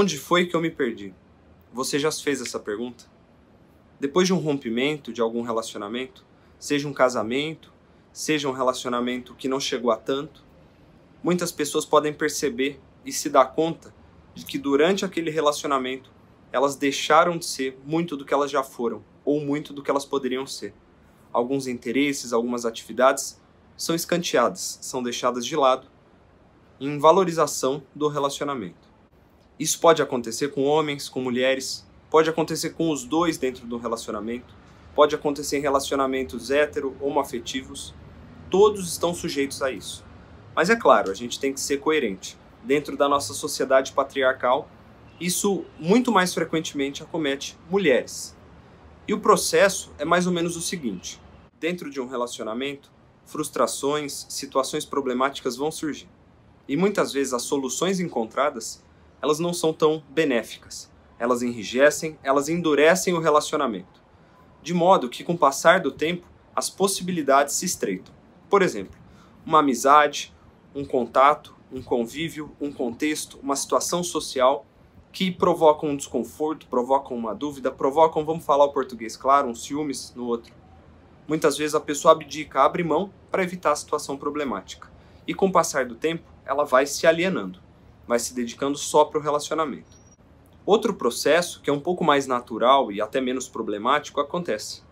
Onde foi que eu me perdi? Você já se fez essa pergunta? Depois de um rompimento de algum relacionamento, seja um casamento, seja um relacionamento que não chegou a tanto, muitas pessoas podem perceber e se dar conta de que durante aquele relacionamento elas deixaram de ser muito do que elas já foram, ou muito do que elas poderiam ser. Alguns interesses, algumas atividades são escanteadas, são deixadas de lado em valorização do relacionamento. Isso pode acontecer com homens, com mulheres, pode acontecer com os dois dentro do relacionamento, pode acontecer em relacionamentos hétero, homoafetivos, todos estão sujeitos a isso. Mas é claro, a gente tem que ser coerente. Dentro da nossa sociedade patriarcal, isso muito mais frequentemente acomete mulheres. E o processo é mais ou menos o seguinte: dentro de um relacionamento, frustrações, situações problemáticas vão surgir. E muitas vezes as soluções encontradas, elas não são tão benéficas. Elas enrijecem, elas endurecem o relacionamento. De modo que, com o passar do tempo, as possibilidades se estreitam. Por exemplo, uma amizade, um contato, um convívio, um contexto, uma situação social que provocam um desconforto, provocam uma dúvida, provocam, vamos falar o português claro, um ciúmes no outro. Muitas vezes a pessoa abdica, abre mão para evitar a situação problemática. E com o passar do tempo, ela vai se alienando, vai se dedicando só para o relacionamento. Outro processo, que é um pouco mais natural e até menos problemático, acontece.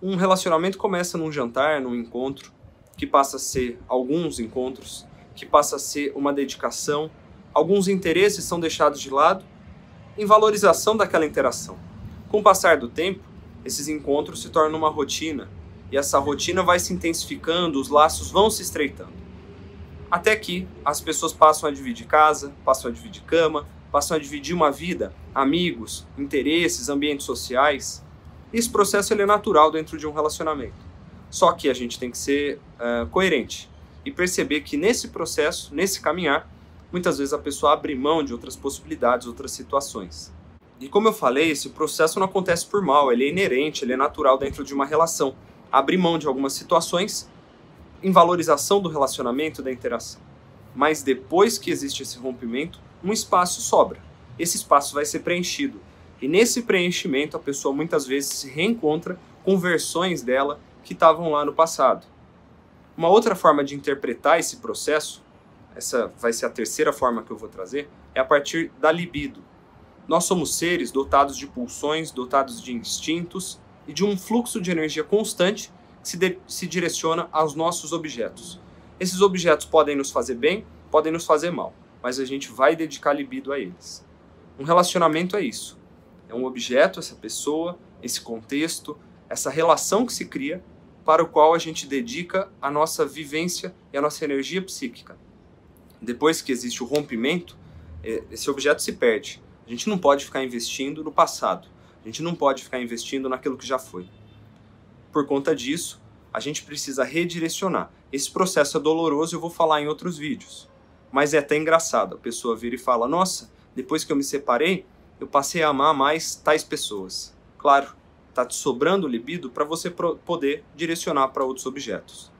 Um relacionamento começa num jantar, num encontro, que passa a ser alguns encontros, que passa a ser uma dedicação, alguns interesses são deixados de lado em valorização daquela interação. Com o passar do tempo, esses encontros se tornam uma rotina, e essa rotina vai se intensificando, os laços vão se estreitando. Até que as pessoas passam a dividir casa, passam a dividir cama, passam a dividir uma vida, amigos, interesses, ambientes sociais. Esse processo ele é natural dentro de um relacionamento. Só que a gente tem que ser coerente e perceber que nesse processo, nesse caminhar, muitas vezes a pessoa abre mão de outras possibilidades, outras situações. E como eu falei, esse processo não acontece por mal, ele é inerente, ele é natural dentro de uma relação. Abrir mão de algumas situações em valorização do relacionamento, da interação. Mas depois que existe esse rompimento, um espaço sobra. Esse espaço vai ser preenchido. E nesse preenchimento a pessoa muitas vezes se reencontra com versões dela que estavam lá no passado. Uma outra forma de interpretar esse processo, essa vai ser a terceira forma que eu vou trazer, é a partir da libido. Nós somos seres dotados de pulsões, dotados de instintos e de um fluxo de energia constante que se direciona aos nossos objetos. Esses objetos podem nos fazer bem, podem nos fazer mal, mas a gente vai dedicar libido a eles. Um relacionamento é isso. É um objeto, essa pessoa, esse contexto, essa relação que se cria para o qual a gente dedica a nossa vivência e a nossa energia psíquica. Depois que existe o rompimento, esse objeto se perde. A gente não pode ficar investindo no passado. A gente não pode ficar investindo naquilo que já foi. Por conta disso, a gente precisa redirecionar. Esse processo é doloroso e eu vou falar em outros vídeos. Mas é até engraçado. A pessoa vira e fala: nossa, depois que eu me separei, eu passei a amar mais tais pessoas. Claro, está te sobrando libido para você poder direcionar para outros objetos.